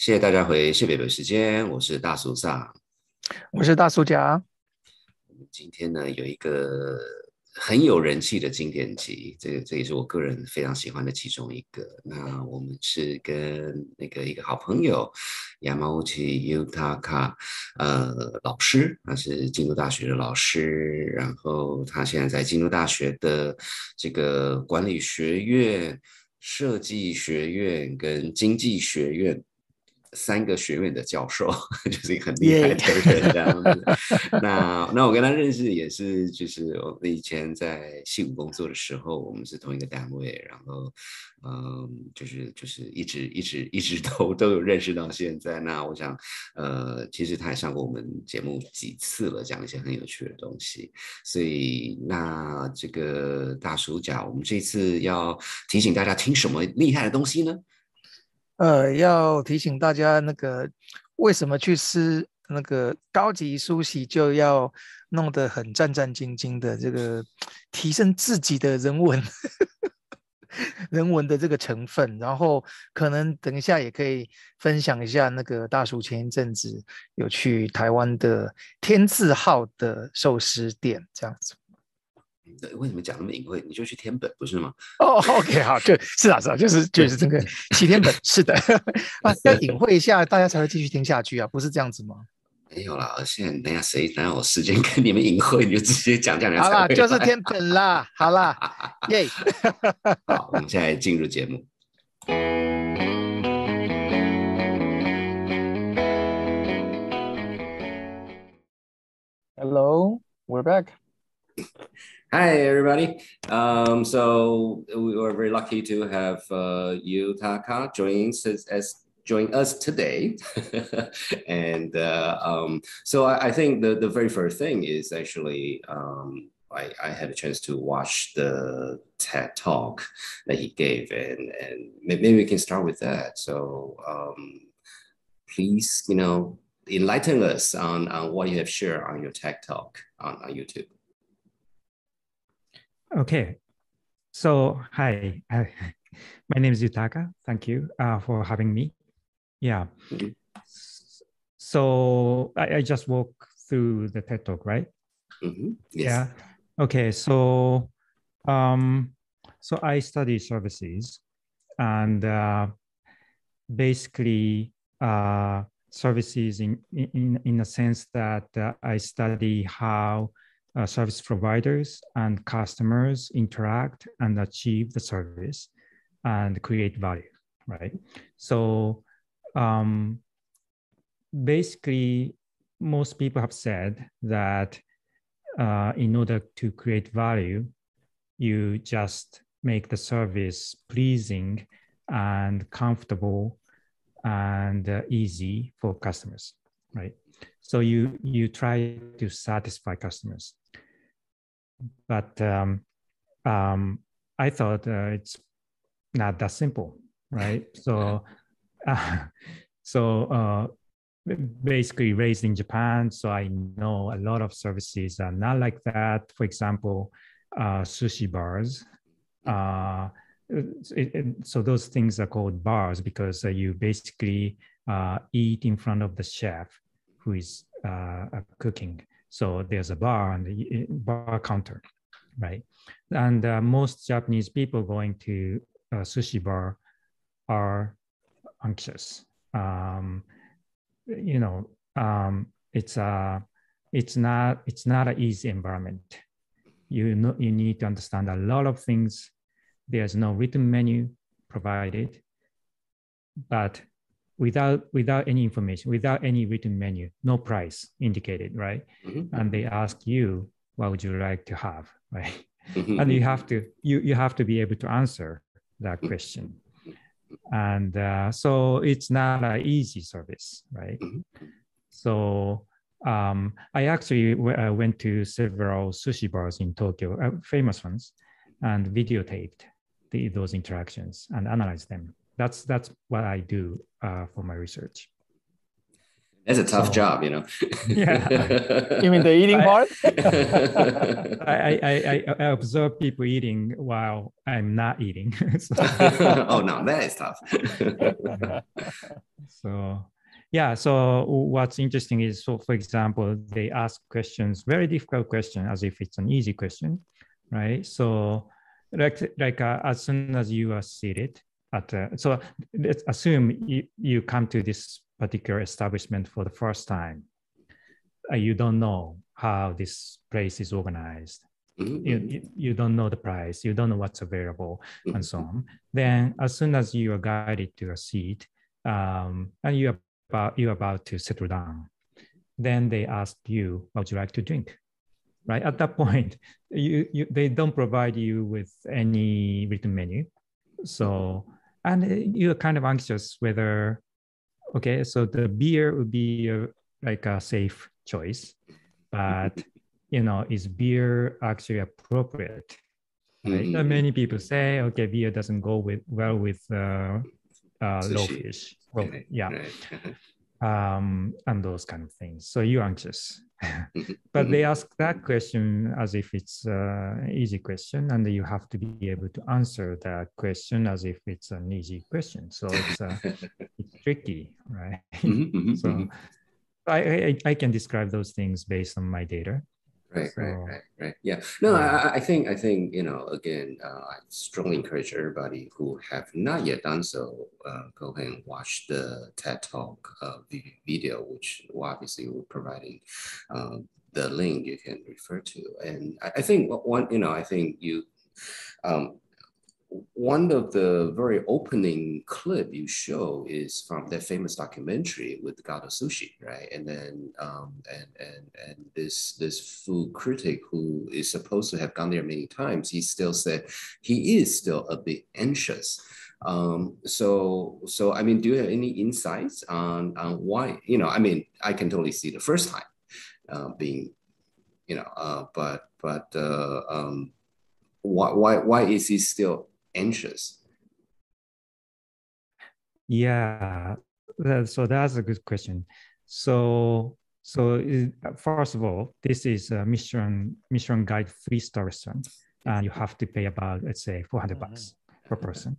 谢谢大家回谢北北时间，我是大叔萨。我是大叔甲。今天呢有一个很有人气的经典集，这也是我个人非常喜欢的其中一个。那我们是跟一个好朋友Yamauchi Yutaka 老师，他是京都大学的老师，然后他现在在京都大学的这个管理学院、设计学院跟经济学院3个学院的教授，就是一个很厉害耶、的人这样子。那我跟他认识也是，就是我以前在矽谷工作的时候，我们是同一个单位，然后就是一直都有认识到现在。那我想其实他也上过我们节目几次了，讲一些很有趣的东西。所以那这个大叔讲，我们这次要提醒大家听什么厉害的东西呢？要提醒大家，为什么去吃那个高级sushi就要弄得很战战兢兢的，提升自己的人文人文的这个成分，然后可能等一下也可以分享一下大叔前一阵子有去台湾的天字号的寿司店这样子。为什么讲那么隐晦？你就去天本不是吗？哦，OK，好，是啊，就是这个齐天本是的啊，要隐晦一下，大家才会继续听下去啊，不是这样子吗？没有啦，现在等下谁哪有时间跟你们隐晦，你就直接讲，人家好啦，才会来。就是天本啦，好啦，耶、好，我们现在进入节目。Hello, we're back. Hi, everybody. So we were very lucky to have Yutaka join us today. And so I think the very first thing is actually I had a chance to watch the TED talk that he gave, and maybe we can start with that. So please, enlighten us on what you have shared on your TED talk on YouTube. Okay, so hi, my name is Yutaka. Thank you for having me. Yeah. Mm-hmm. So I just walked through the TED Talk, right? Mm-hmm. Yes. Yeah. Okay. So I study services, and basically services in a sense that I study how service providers and customers interact and achieve the service and create value, right? So basically, most people have said that in order to create value, you just make the service pleasing and comfortable and easy for customers, right? So you try to satisfy customers. But I thought it's not that simple, right? So basically raised in Japan, so I know a lot of services are not like that. For example, sushi bars. So those things are called bars because you basically eat in front of the chef who is cooking. So there's a bar and the bar counter, right? And most Japanese people going to a sushi bar are anxious. It's not an easy environment. You need to understand a lot of things. There's no written menu provided, but without any information, without any written menu, no price indicated, right? Mm-hmm. And they ask you, what would you like to have, right? Mm-hmm. And you have to be able to answer that question. And so it's not an easy service, right? Mm-hmm. So I actually went to several sushi bars in Tokyo, famous ones, and videotaped those interactions and analyzed them. That's what I do for my research. That's a tough job, you know. Yeah. You mean the eating part? I observe people eating while I'm not eating. Oh no, that is tough. So yeah, so what's interesting is, so for example, they ask questions, very difficult question, as if it's an easy question, right? So like as soon as you are seated at so let's assume you come to this particular establishment for the first time. You don't know how this place is organized. You don't know the price, you don't know what's available, and so on. Then as soon as you are guided to a seat, and you're about to settle down, then they ask you, what would you like to drink? Right at that point, they don't provide you with any written menu. So, and you're kind of anxious whether, okay, so the beer would be like a safe choice, but you know, is beer actually appropriate? Right? Many people say, okay, beer doesn't go well with low fish. Well, yeah. And those kind of things. So you're anxious. But they ask that question as if it's an easy question, and you have to be able to answer that question as if it's an easy question. So it's tricky, right? So I can describe those things based on my data. Right. Yeah. No, I think, you know, again, I strongly encourage everybody who have not yet done so, go ahead and watch the TED Talk video, which obviously we're providing the link you can refer to. And I think one of the very opening clip you show is from that famous documentary with Kyoto Sushi, right? And then and this food critic who is supposed to have gone there many times, he still said he is still a bit anxious. So I mean, do you have any insights on why? You know, I mean, I can totally see the first time being, you know, but why is he still anxious? Yeah, so that's a good question. So first of all, this is a Michelin Guide 3-star restaurant, and you have to pay about, let's say, $400 per person.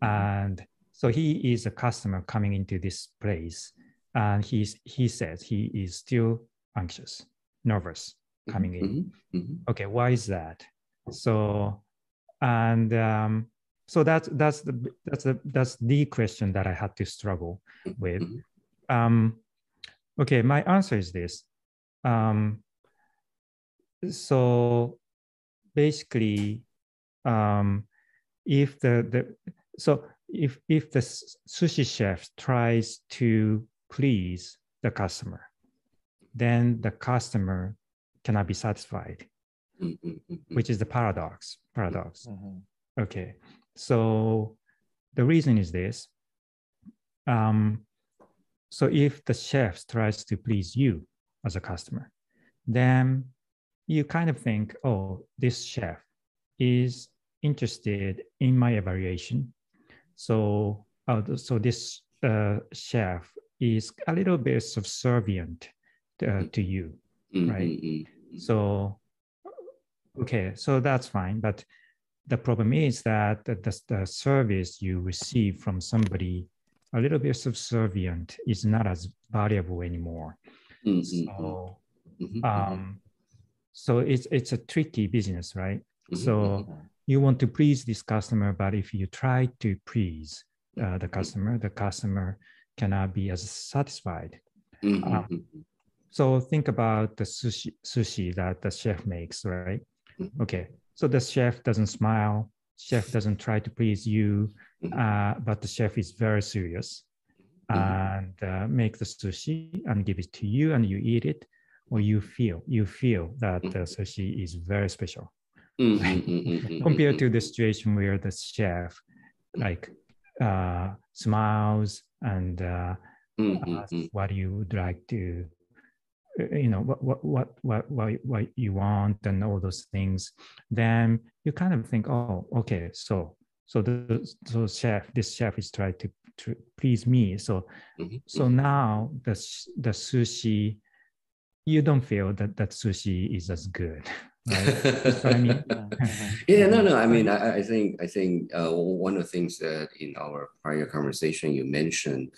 And so he is a customer coming into this place, and he says he is still anxious, nervous coming in. Okay, why is that? So and so that's the question that I had to struggle with. Okay, my answer is this. So basically, if the sushi chef tries to please the customer, then the customer cannot be satisfied, which is the paradox. Okay, so the reason is this. So if the chef tries to please you as a customer, then you kind of think, oh, this chef is interested in my evaluation. So this chef is a little bit subservient to you, right? So, okay, so that's fine. But the problem is that the service you receive from somebody a little bit subservient is not as valuable anymore. So it's a tricky business, right? So you want to please this customer, but if you try to please the customer cannot be as satisfied. So think about the sushi that the chef makes, right? Okay, so the chef doesn't smile, chef doesn't try to please you, but the chef is very serious and make the sushi and give it to you, and you eat it, or you feel that the sushi is very special. Compared to the situation where the chef like smiles and what you would like to, you know, what you want and all those things, then you kind of think, oh, okay, so this chef is trying to to please me. So now the sushi, you don't feel that sushi is as good, right? That's what I mean. Yeah, no. I mean, I think one of the things that in our prior conversation you mentioned,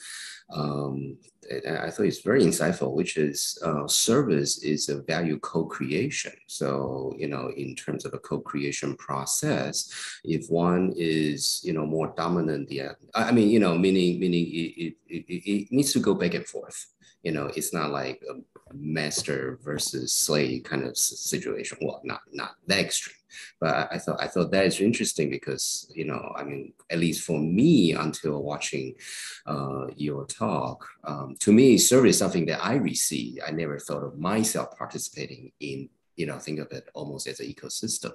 and I thought it's very insightful, which is service is a value co-creation. So, in terms of a co-creation process, if one is, more dominant, meaning it needs to go back and forth. It's not like a master versus slave kind of situation. Well, not that extreme. But I thought that is interesting because, at least for me, until watching your talk, to me, service is something that I receive. I never thought of myself participating in, think of it almost as an ecosystem.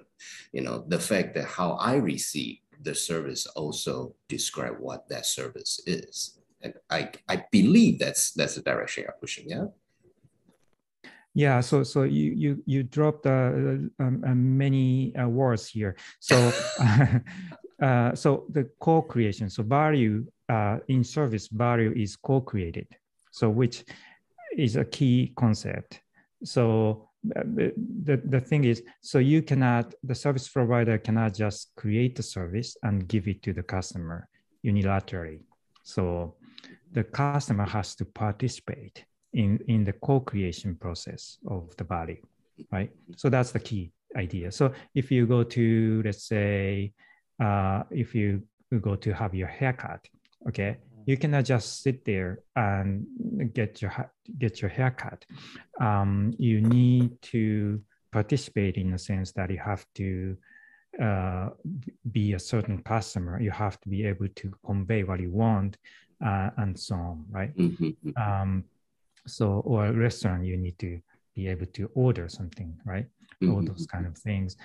The fact that how I receive the service also describe what that service is. And I believe that's the direction you're pushing, yeah? Yeah, so you dropped many words here. So so the co-creation, so value in service, value is co-created. So which is a key concept. So the thing is, so the service provider cannot just create the service and give it to the customer unilaterally. So the customer has to participate in the co-creation process of the value, right? So that's the key idea. So if you go to, let's say, if you go to have your haircut, okay, you cannot just sit there and get your haircut. You need to participate in the sense that you have to be a certain customer. You have to be able to convey what you want and so on, right? So, or a restaurant, you need to be able to order something, right? All those kind of things.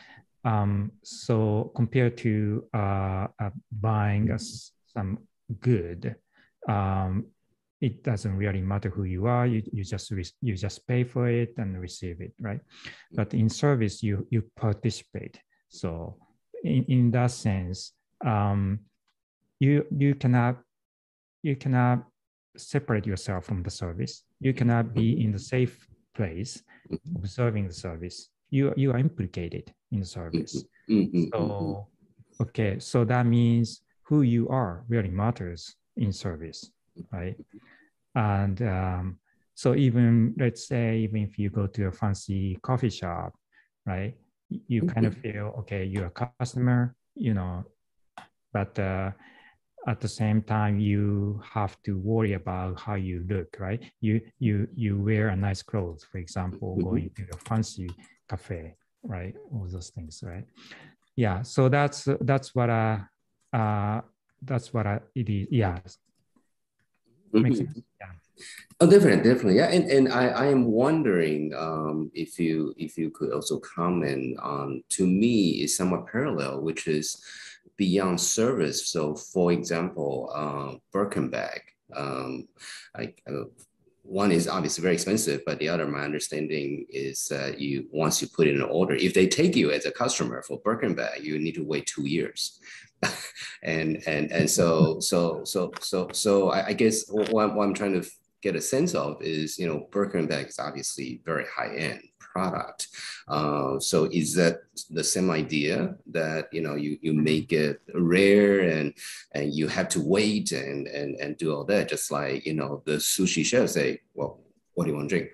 So compared to buying some good, it doesn't really matter who you are. You just pay for it and receive it, right? But in service, you participate. So in that sense, you cannot separate yourself from the service. You cannot be in the safe place observing the service. You are implicated in the service. So, okay, so that means who you are really matters in service, right? And so even, let's say, even if you go to a fancy coffee shop, right? You kind of feel, okay, you're a customer, but at the same time, you have to worry about how you look, right? You wear a nice clothes, for example, going to a fancy cafe, right? All those things, right? Yeah. So that's what it is. Yeah. Makes sense. Yeah. Oh, definitely. Yeah. And I am wondering if you could also comment on, to me, is somewhat parallel, which is beyond service. So for example, Birkin bag, one is obviously very expensive, but the other, my understanding is once you put in an order, if they take you as a customer for Birkin bag, you need to wait 2 years. and so I guess what I'm trying to get a sense of is, Birkin bag is obviously very high-end product. So is that the same idea that, you make it rare and you have to wait and do all that, just like, the sushi chef say, well, what do you want to drink?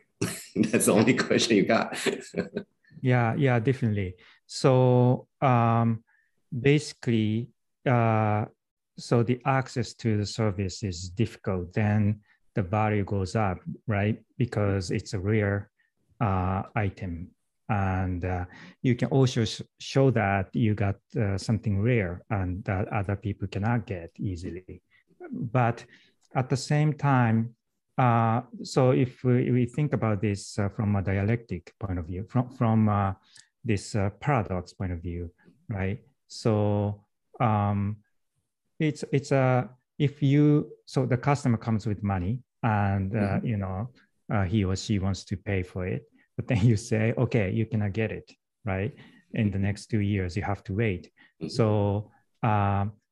That's the only question you got. Yeah, definitely. So basically, so the access to the service is difficult, then the value goes up, right? Because it's a rare item. And you can also show that you got something rare and that other people cannot get easily. But at the same time, so if we think about this from a dialectic point of view, from this paradox point of view, right? So it's so the customer comes with money and he or she wants to pay for it, but then you say, okay, you cannot get it, right? In the next 2 years, you have to wait. So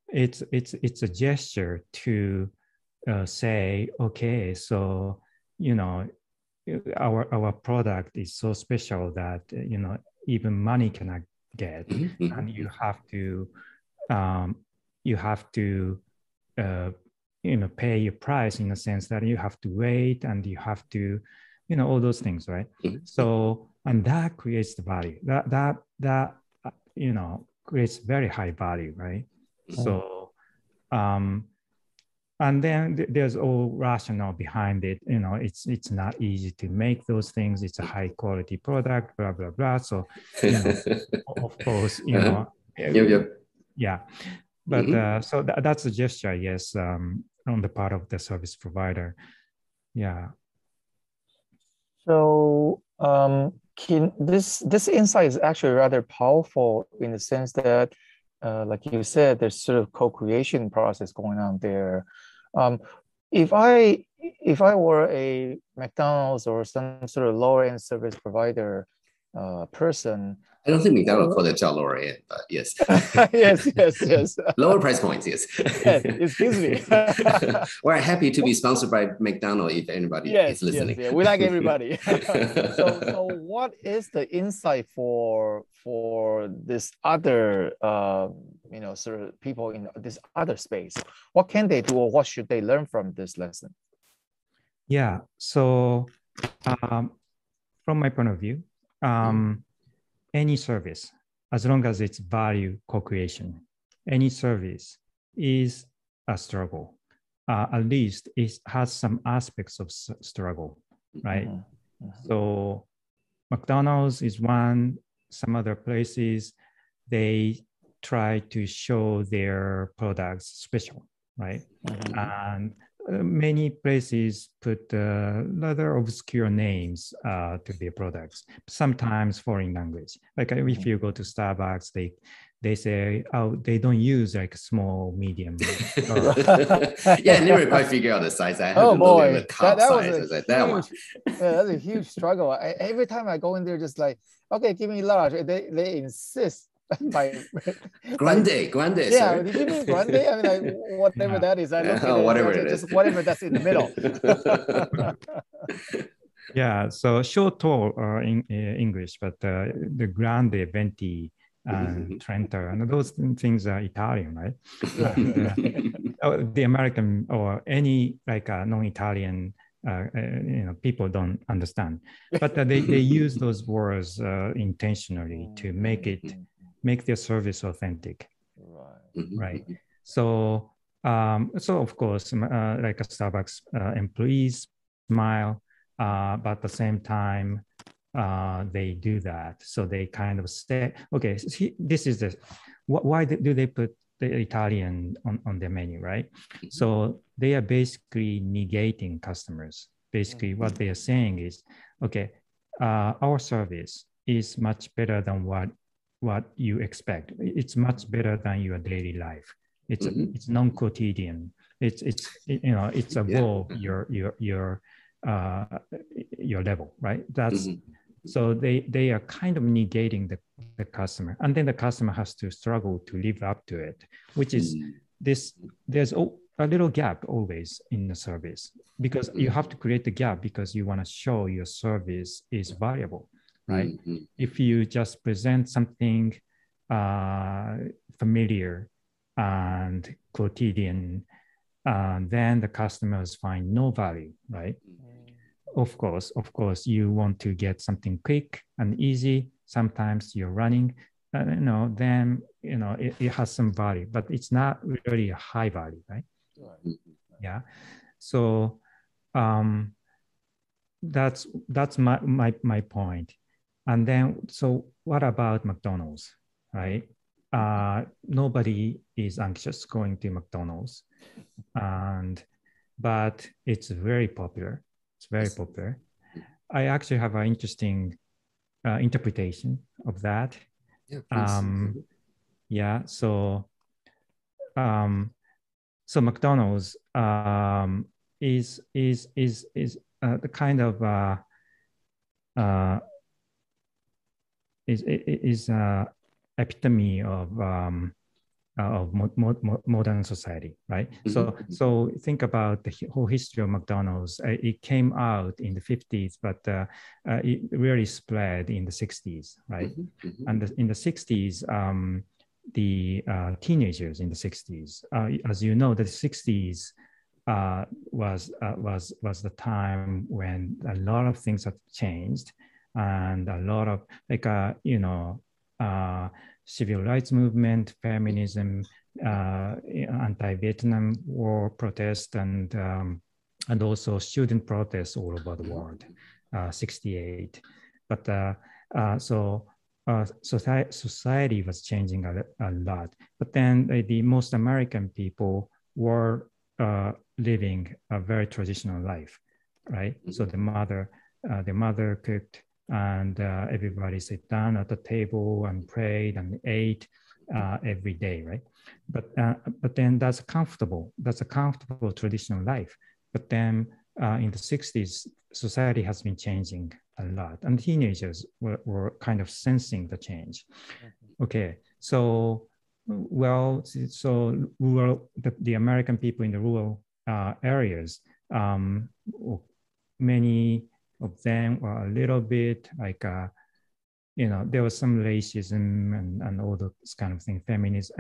it's a gesture to say, okay, so our product is so special that even money cannot get, and you have to pay your price in a sense that you have to wait and you have to all those things, right? So, and that creates the value that creates very high value, right? So and then there's all rationale behind it. It's not easy to make those things. It's a high quality product, blah blah blah. So of course, yeah. But so that's a gesture, I guess, on the part of the service provider. Yeah. So this insight is actually rather powerful in the sense that, like you said, there's sort of co-creation process going on there. If I were a McDonald's or some sort of lower end service provider person, I don't think McDonald's called it lower end, but yes. yes. Lower price points, yes. Yes, excuse me. We're happy to be sponsored by McDonald's if anybody is listening. Yes, we like everybody. So what is the insight for this other sort of people in this other space? What can they do, or what should they learn from this lesson? Yeah. So from my point of view, any service, as long as it's value co-creation, any service is a struggle. At least it has some aspects of struggle, right? So McDonald's is one. Some other places, they try to show their products special, right? And many places put rather obscure names to their products, sometimes foreign language. Like if you go to Starbucks, they say, oh, they don't use like small, medium. Yeah, I never quite figure out the size. I have oh to boy, look at the cup size. That's a huge struggle. Every time I go in there, just like, okay, give me large. They insist. Grande, yeah, sir. did you mean grande? I mean, like, whatever that is. I look at whatever it is. Just whatever that's in the middle. Yeah, so short, tall in English, but the grande, venti, and Trento, and those things are Italian, right? The American or any like non-Italian people don't understand, but they use those words intentionally to make their service authentic, right? So of course, like a Starbucks employees smile, but at the same time, they do that. So they kind of say, okay, this is why do they put the Italian on their menu, right? So they are basically negating customers. Basically what they are saying is, okay, our service is much better than what you expect. It's much better than your daily life. It's non-quotidian. It's above your level, right? That's so they are kind of negating the customer, and then the customer has to struggle to live up to it, which is there's a little gap always in the service, because you have to create the gap because you want to show your service is valuable, right? If you just present something familiar and quotidian, then the customers find no value, right? Of course, you want to get something quick and easy. Sometimes you're running, then it has some value, but it's not really a high value, right? Yeah. So that's my point. And then, so what about McDonald's, right? Nobody is anxious going to McDonald's, but it's very popular. It's very popular. I actually have an interesting interpretation of that. Yeah. So McDonald's is the kind of is epitome of of modern society, right? So think about the whole history of McDonald's. It came out in the 50s, but it really spread in the 60s, right? And in the 60s, the teenagers in the 60s, as you know, the 60s was the time when a lot of things have changed, and a lot of civil rights movement, feminism, anti-Vietnam War protest, and also student protests all over the world, 68. But society was changing a lot. But then the most American people were living a very traditional life, right? So the mother cooked, and everybody sat down at the table and prayed and ate every day, right? But then that's a comfortable traditional life. But then in the 60s, society has been changing a lot, and teenagers were kind of sensing the change. Okay, so the American people in the rural areas, many of them were a little bit like, there was some racism and all those kind of things, feminism,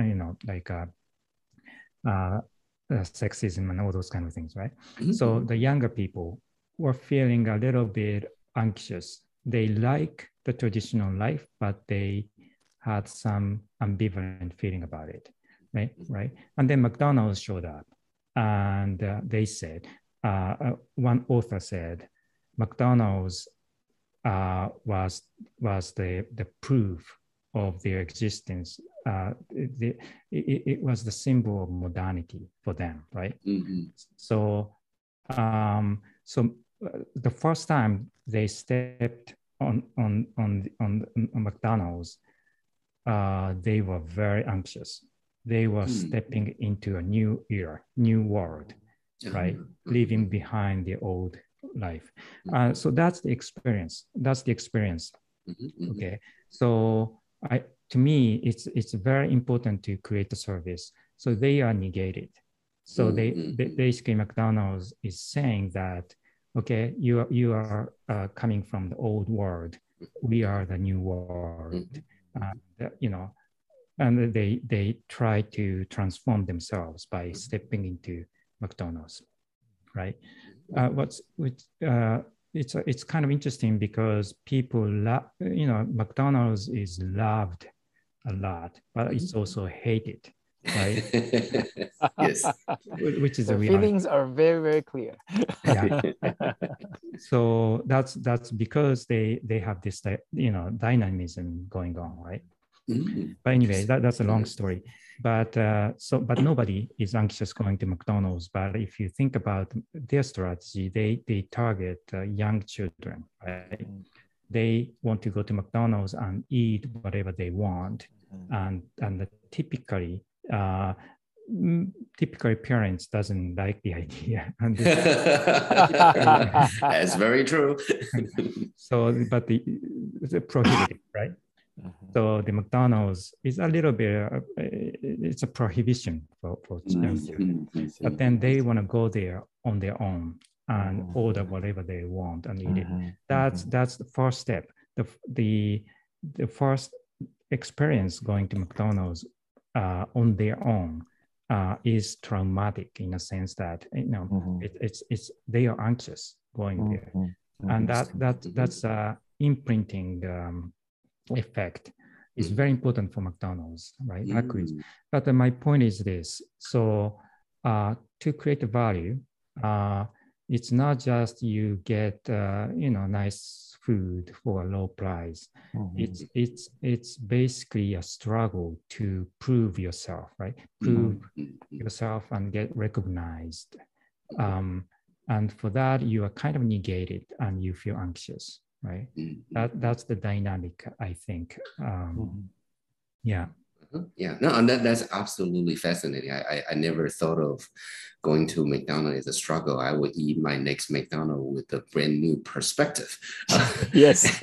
sexism and all those kind of things, right? So the younger people were feeling a little bit anxious. They like the traditional life, but they had some ambivalent feeling about it, right? And then McDonald's showed up, and they said, one author said, McDonald's was the proof of their existence. It was the symbol of modernity for them, right? So the first time they stepped on McDonald's, they were very anxious. They were stepping into a new era, new world, right? Leaving behind the old life. So that's the experience. Okay. So to me, it's very important to create a service. So they are negated. So they basically, McDonald's is saying that, okay, you are coming from the old world. We are the new world. And they try to transform themselves by stepping into McDonald's, right? It's kind of interesting because people McDonald's is loved a lot, but it's also hated, right? Yes. Which is the feelings are very, very clear. Yeah. So that's because they have this dynamism going on, right? But anyway, that's a long story. But nobody is anxious going to McDonald's. But if you think about their strategy, they target young children, right? They want to go to McDonald's and eat whatever they want, and typically parents doesn't like the idea. And that's very true. So, but the prohibited, right? So the McDonald's is a little bit, it's a prohibition for children. But then they want to go there on their own and order whatever they want and eat it. That's the first step. The first experience going to McDonald's on their own is traumatic in a sense that it's they are anxious going there, and that's imprinting effect is very important for McDonald's, right? But my point is this: so to create a value, it's not just you get nice food for a low price. It's basically a struggle to prove yourself, right? Prove yourself and get recognized. And for that, you are kind of negated and you feel anxious, right? That's the dynamic, I think. Yeah. Yeah, no, and that's absolutely fascinating. I never thought of going to McDonald's as a struggle. I would eat my next McDonald's with a brand new perspective. Yes.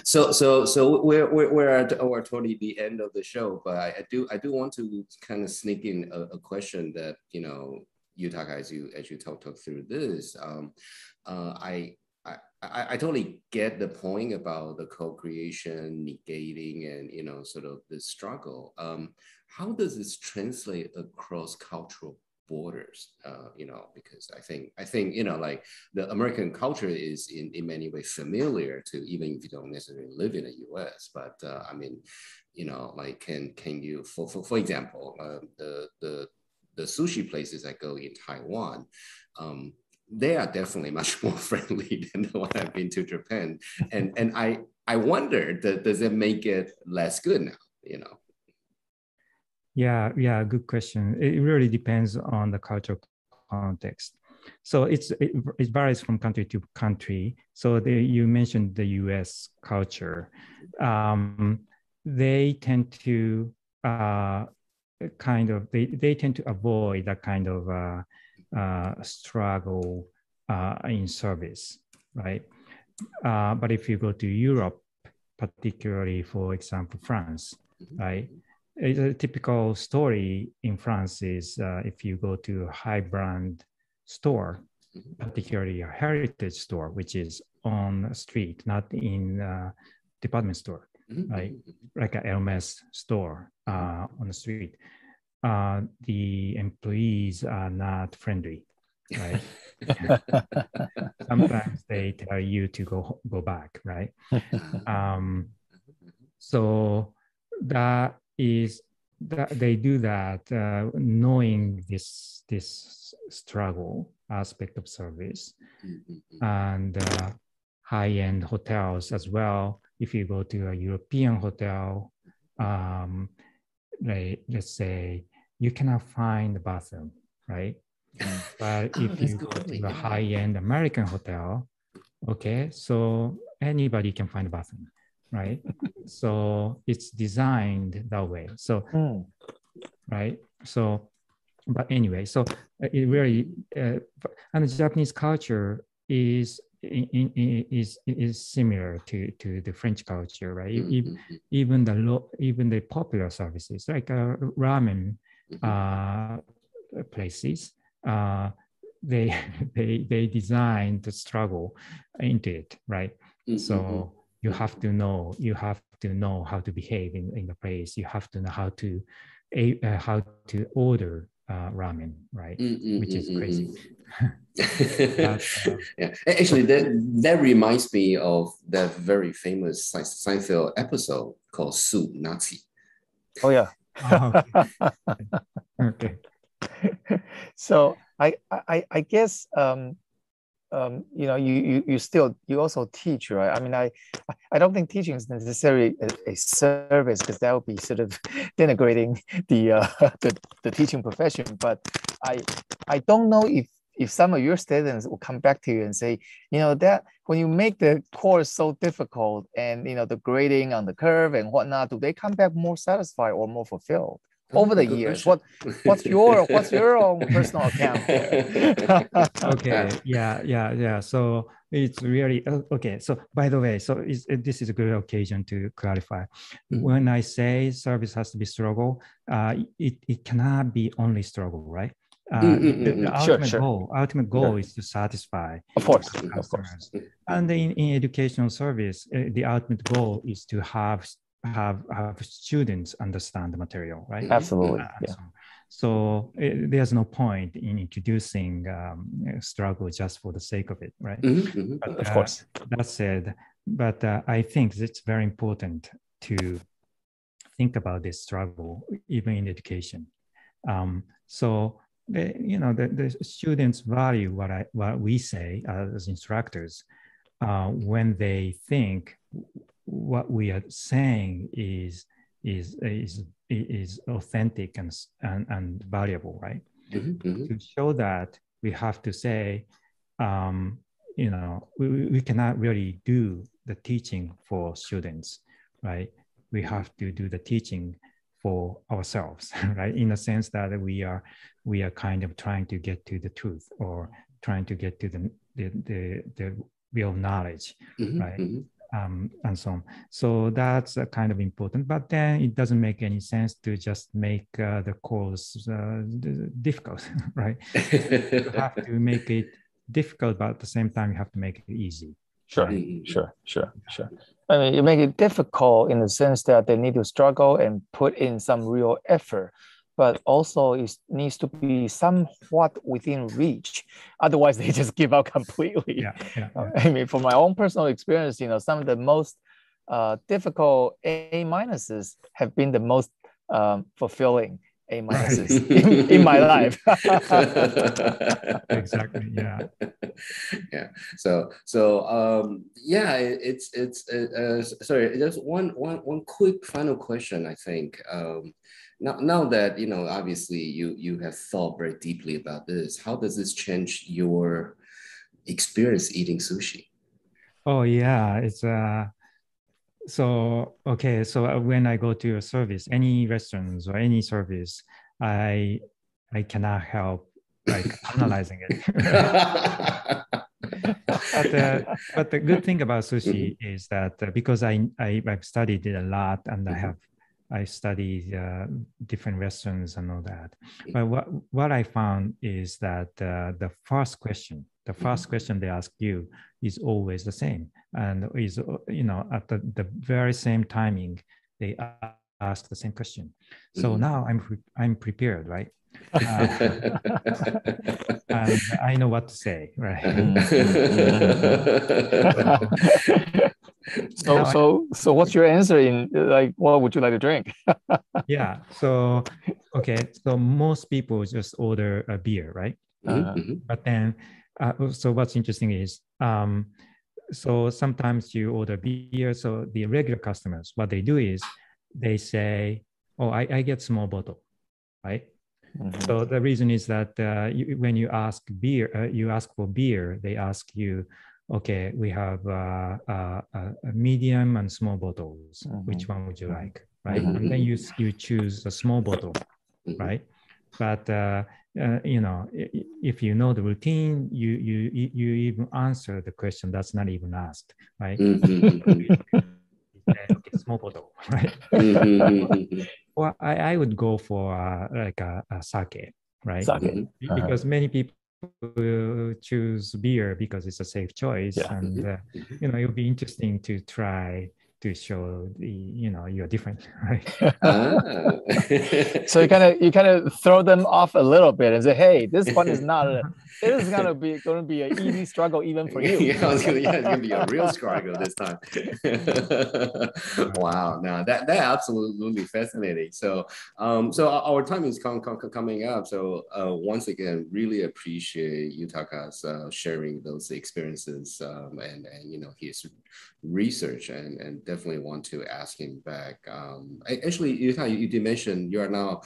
So we're at toward the end of the show, but I do want to kind of sneak in a question that, you know, Yutaka, as you talk through this, I totally get the point about the co-creation, negating, and, you know, sort of the struggle. How does this translate across cultural borders? You know, because I think you know, like the American culture is in many ways familiar to, even if you don't necessarily live in the U.S. But I mean, you know, like can you, for example, the sushi places I go in Taiwan, they are definitely much more friendly than the one I've been to Japan. And I wonder, does it make it less good now, you know? Yeah, good question. It really depends on the cultural context. So it varies from country to country. So you mentioned the US culture. They tend to they tend to avoid that kind of struggle in service, right? But if you go to Europe, particularly, for example, France, right? A typical story in France is if you go to a high brand store, particularly a heritage store, which is on the street, not in a department store, right? Like a Hermes store on the street. The employees are not friendly, right? Sometimes they tell you to go back, right? So that is that they do that knowing this struggle aspect of service. And high-end hotels as well. If you go to a European hotel, let's say you cannot find the bathroom, right? But if you go to a high-end American hotel, okay, so anybody can find a bathroom, right? So it's designed that way. So, right? So, but anyway, so it really, and the Japanese culture is similar to the French culture, right? Even the popular services like ramen places, they design the struggle into it, right? So you have to know how to behave in the place. You have to know how to order ramen, right? Which is crazy. Yeah, actually, that reminds me of that very famous Seinfeld episode called Soup Nazi. Oh yeah. Okay. So I guess you know, you also teach, right? I mean, I don't think teaching is necessarily a service, because that would be sort of denigrating the teaching profession. But I don't know if some of your students will come back to you and say, you know, that when you make the course so difficult and, you know, the grading on the curve and whatnot, do they come back more satisfied or more fulfilled over the years? What's your own personal account there? Okay, yeah. So it's really okay. So by the way, so this is a good occasion to clarify. When I say service has to be struggle, it cannot be only struggle, right? The ultimate goal is to satisfy, of course. And in educational service, the ultimate goal is to have students understand the material, right? Absolutely. So there's no point in introducing struggle just for the sake of it, right? But, of course. That said, but I think it's very important to think about this struggle even in education. So the students value what we say as instructors when they think what we are saying is authentic and valuable, right? To show that, we have to say, we cannot really do the teaching for students, right? we have to do the teaching for ourselves, right? In the sense that we are kind of trying to get to the truth or trying to get to the real knowledge, right? And so on. So that's kind of important, but then it doesn't make any sense to just make the course difficult, right? You have to make it difficult, but at the same time, you have to make it easy. Sure, sure. I mean, you make it difficult in the sense that they need to struggle and put in some real effort, but also it needs to be somewhat within reach. Otherwise, they just give up completely. Yeah. I mean, from my own personal experience, some of the most difficult A minuses have been the most fulfilling A minuses in my life. Exactly. Yeah. So it's sorry, just one quick final question. I think now that obviously you have thought very deeply about this, how does this change your experience eating sushi? Oh yeah, it's so okay. So when I go to a service, any restaurants or any service, I cannot help like analyzing it. But the good thing about sushi is that because I've studied it a lot and I studied different restaurants and all that. But what I found is that the first question they ask you is always the same, and is at the very same timing they ask the same question. So now I'm prepared, right? And I know what to say, right? So what's your answer in like, what would you like to drink? Yeah. So, okay. So most people just order a beer, right? But then, so what's interesting is, so sometimes you order beer. So the regular customers, what they do is they say, oh, I get small bottle, right? So the reason is that when you ask for beer, they ask you, okay, we have a medium and small bottles. Which one would you like, right? And then you choose a small bottle, right? But if you know the routine, you even answer the question that's not even asked, right? Okay, small bottle, right? Well, I would go for like a sake, right? Because many people choose beer because it's a safe choice, and it'll be interesting to try to show you're different, right? So you kind of throw them off a little bit and say, hey, this one is not it is going to be an easy struggle even for you. It's gonna be a real struggle this time. Wow, now that absolutely fascinating. So our time is coming up. So once again, really appreciate Yutaka's sharing those experiences and his research, and definitely want to ask him back. Actually, Yutaka, you did mention you are now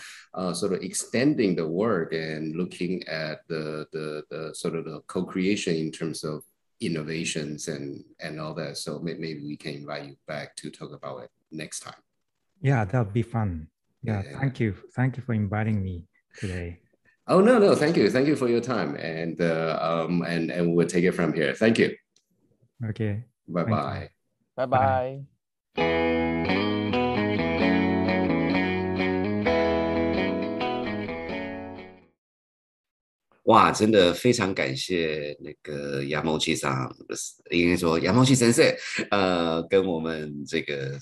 sort of extending the work and looking at the sort of the co-creation in terms of innovations and all that. So maybe we can invite you back to talk about it next time. Yeah, that would be fun. Yeah, thank you for inviting me today. Oh no, thank you for your time, and we'll take it from here. Thank you. Okay. Bye. Bye. 哇，真的非常感谢那个山本さん，应该说山本先生，跟我们这个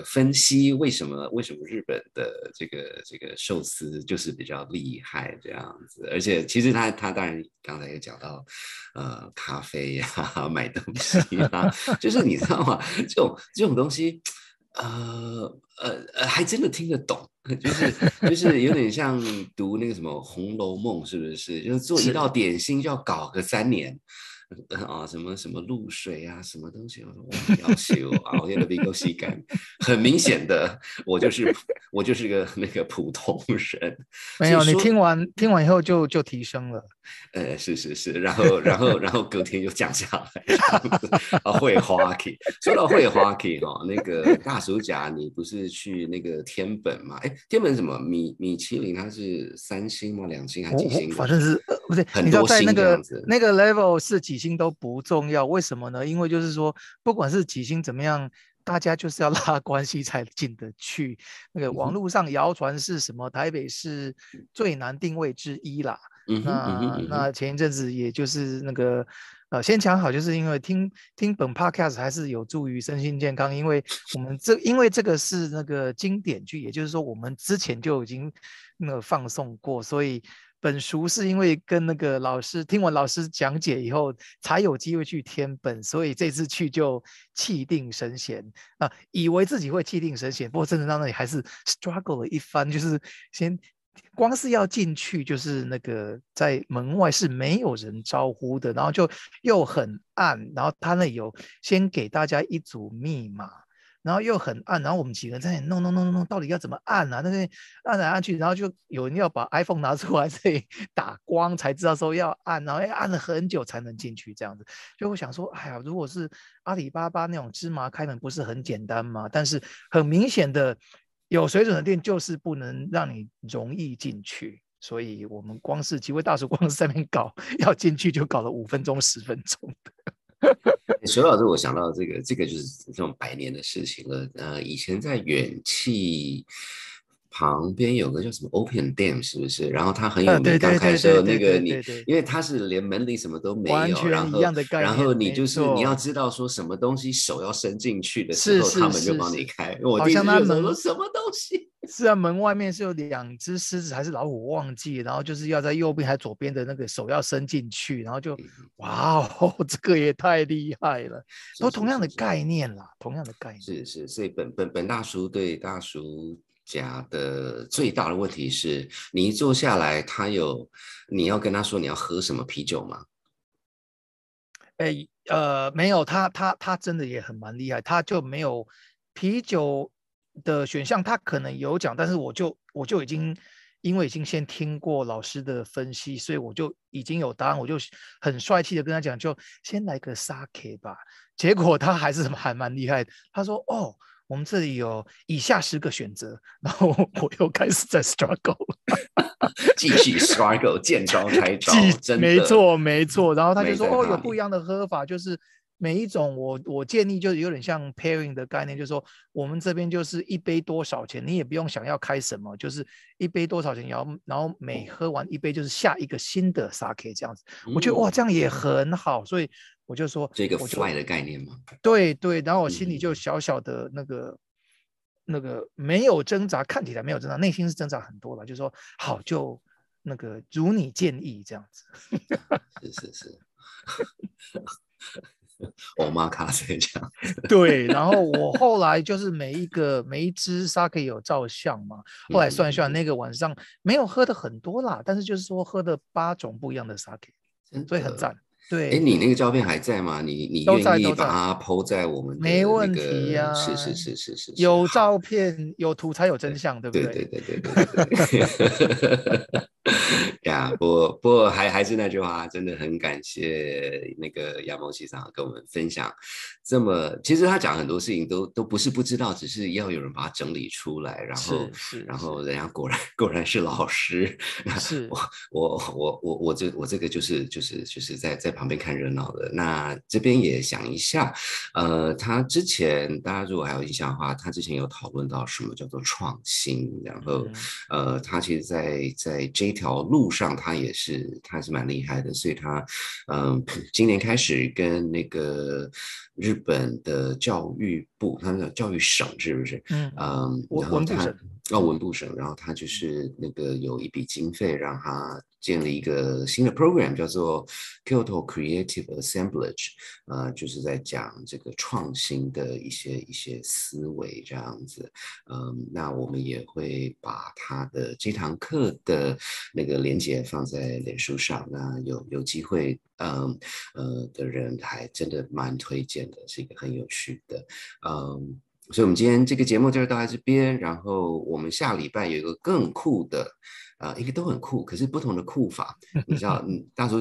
分析为什么日本的这个寿司就是比较厉害这样子，而且其实他当然刚才也讲到，咖啡呀、买东西啊，就是你知道吗？这种东西。还真的听得懂，就是有点像读那个什么《红楼梦》，是不是？就是做一道点心就要搞个3年啊，什么露水啊，什么东西，我说哇，要修啊，我觉得鼻沟吸干，很明显的，我就是我就是个那个普通人。没有，你听完以后就提升了。是，然后隔天就降下来这样子。会花 key， 说到会花 key 那个大叔甲，你不是去那个天本吗？天本什么米其林它是3星吗？2星还几星？反正是不对，很多星这样子。那个 level 是几星都不重要，为什么呢？因为就是说，不管是几星怎么样，大家就是要拉关系才进得去。那个网络上谣传是什么台北是最难定位之一啦。那前一阵子也就是那个先讲好，就是因为听本 podcast 还是有助于身心健康，因为这个是那个经典剧，也就是说我们之前就已经那个放送过，所以本书是因为跟那个老师听完老师讲解以后才有机会去天本，所以这次去就气定神闲以为自己会气定神闲，不过真的到那里还是 struggle 了一番，就是光是要进去，就是那个在门外是没有人招呼的，然后就又很暗，然后他那有先给大家一组密码，然后又很暗，然后我们几个人在那弄，到底要怎么按啊？那边按来按去，然后就有人要把 iPhone 拿出来这里打光，才知道说要按，然后按了很久才能进去这样子。就我想说，哎呀，如果是阿里巴巴那种芝麻开门，不是很简单吗？但是很明显的。有水准的店就是不能让你容易进去，所以我们光是几位大叔光是在那边搞，要进去就搞了5分钟10分钟的。说到这，我想到这个就是这种100年的事情了。以前在远气旁边有个叫什么 Open Dam 是不是？然后它很有名，刚开始那个因为它是连门里什么都没有，完全一样的概念，然后你就是你要知道说什么东西手要伸进去的时候，他们就帮你开。我第一次就说什么东西？是啊，门外面是有2只狮子还是老虎忘记，然后就是要在右边还左边的那个手要伸进去，然后就哇哦，这个也太厉害了，都同样的概念啦，同样的概念。是，所以本大叔对大叔家的最大的问题是，你一坐下来，你要跟他说你要喝什么啤酒吗？没有，他真的也很蛮厉害，他就没有啤酒的选项，他可能有讲，但是我就已经因为已经先听过老师的分析，所以我就已经有答案，我就很帅气的跟他讲，就先来个 sake 吧。结果他还蛮厉害的，他说哦。我们这里有以下10个选择，然后我又开始在 struggle， 继续 struggle， 见招拆招，真的没错。然后他就说哦，有不一样的喝法，就是每一种我建议就有点像 pairing 的概念，就是说我们这边就是一杯多少钱，你也不用想要开什么，就是一杯多少钱，然后每喝完一杯就是下一个新的 sake 这样子。我觉得哇，这样也很好，所以我就说这个 fly 的概念吗？对，然后我心里就小小的那个没有挣扎，看起来没有挣扎，内心是挣扎很多了，就说好，就那个如你建议这样子。是。我妈卡这样。对，然后我后来就是每一支 sake 有照相嘛，后来算一算，那个晚上没有喝的很多啦，但是就是说喝的8种不一样的 sake， 所以很赞。对，你那个照片还在吗？你愿意把它 po 在我们的没问题呀，是，有照片有图才有真相，对不对？对。呀，不过还是那句话，真的很感谢那个亚毛奇长跟我们分享这么，其实他讲很多事情都不是不知道，只是要有人把它整理出来，然后人家果然是老师，是我这个就是在旁边看热闹的。那这边也想一下，他之前大家如果还有印象的话，他之前有讨论到什么叫做创新，然后他其实在这条路上他是蛮厉害的，所以他今年开始跟那个日本的教育部，他的教育省是不是？文部省。文部省，然后他就是那个有一笔经费让他建立一个新的 program， 叫做 Kyoto Creative Assemblage， 就是在讲这个创新的一些思维这样子。那我们也会把他的这堂课的那个连结放在脸书上，那有机会的人还真的蛮推荐的，是一个很有趣的。所以我们今天这个节目就到这边，然后我们下礼拜有一个更酷的，应该都很酷，可是不同的酷法。你知道，大叔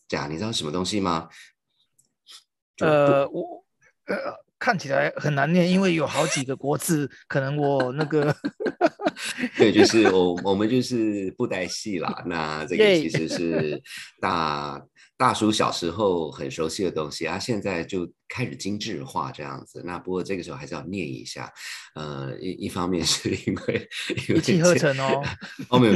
讲，你知道什么东西吗？我看起来很难念，因为有好几个国字，可能我那个对，就是我们就是布袋戏啦。那这个其实是大叔小时候很熟悉的东西，他现在就开始精致化这样子。那不过这个时候还是要念一下，一方面是因为一气呵成哦。哦，没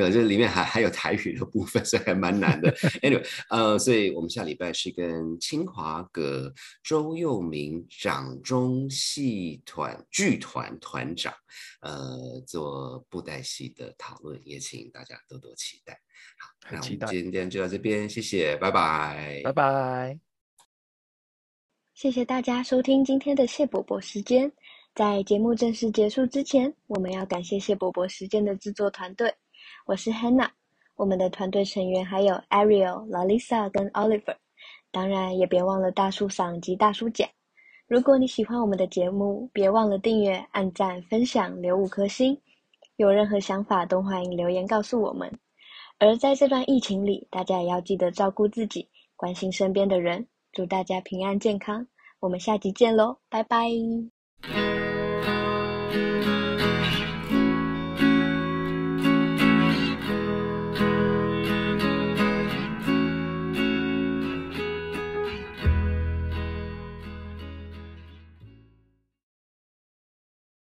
有，这里面还有台语的部分，所以还蛮难的。Anyway，所以我们下礼拜是跟清华阁周佑明掌中戏剧团团长，做布袋戏的讨论，也请大家多多期待。好，那我们今天就到这边，谢谢，拜拜，拜拜。谢谢大家收听今天的谢伯伯时间。在节目正式结束之前，我们要感谢谢伯伯时间的制作团队。我是 Hannah， 我们的团队成员还有 Ariel、Lalisa 跟 Oliver， 当然也别忘了大叔桑及大叔甲。如果你喜欢我们的节目，别忘了订阅、按赞、分享、留5颗星。有任何想法都欢迎留言告诉我们。而在这段疫情里，大家也要记得照顾自己，关心身边的人。祝大家平安健康，我们下集见咯，拜拜。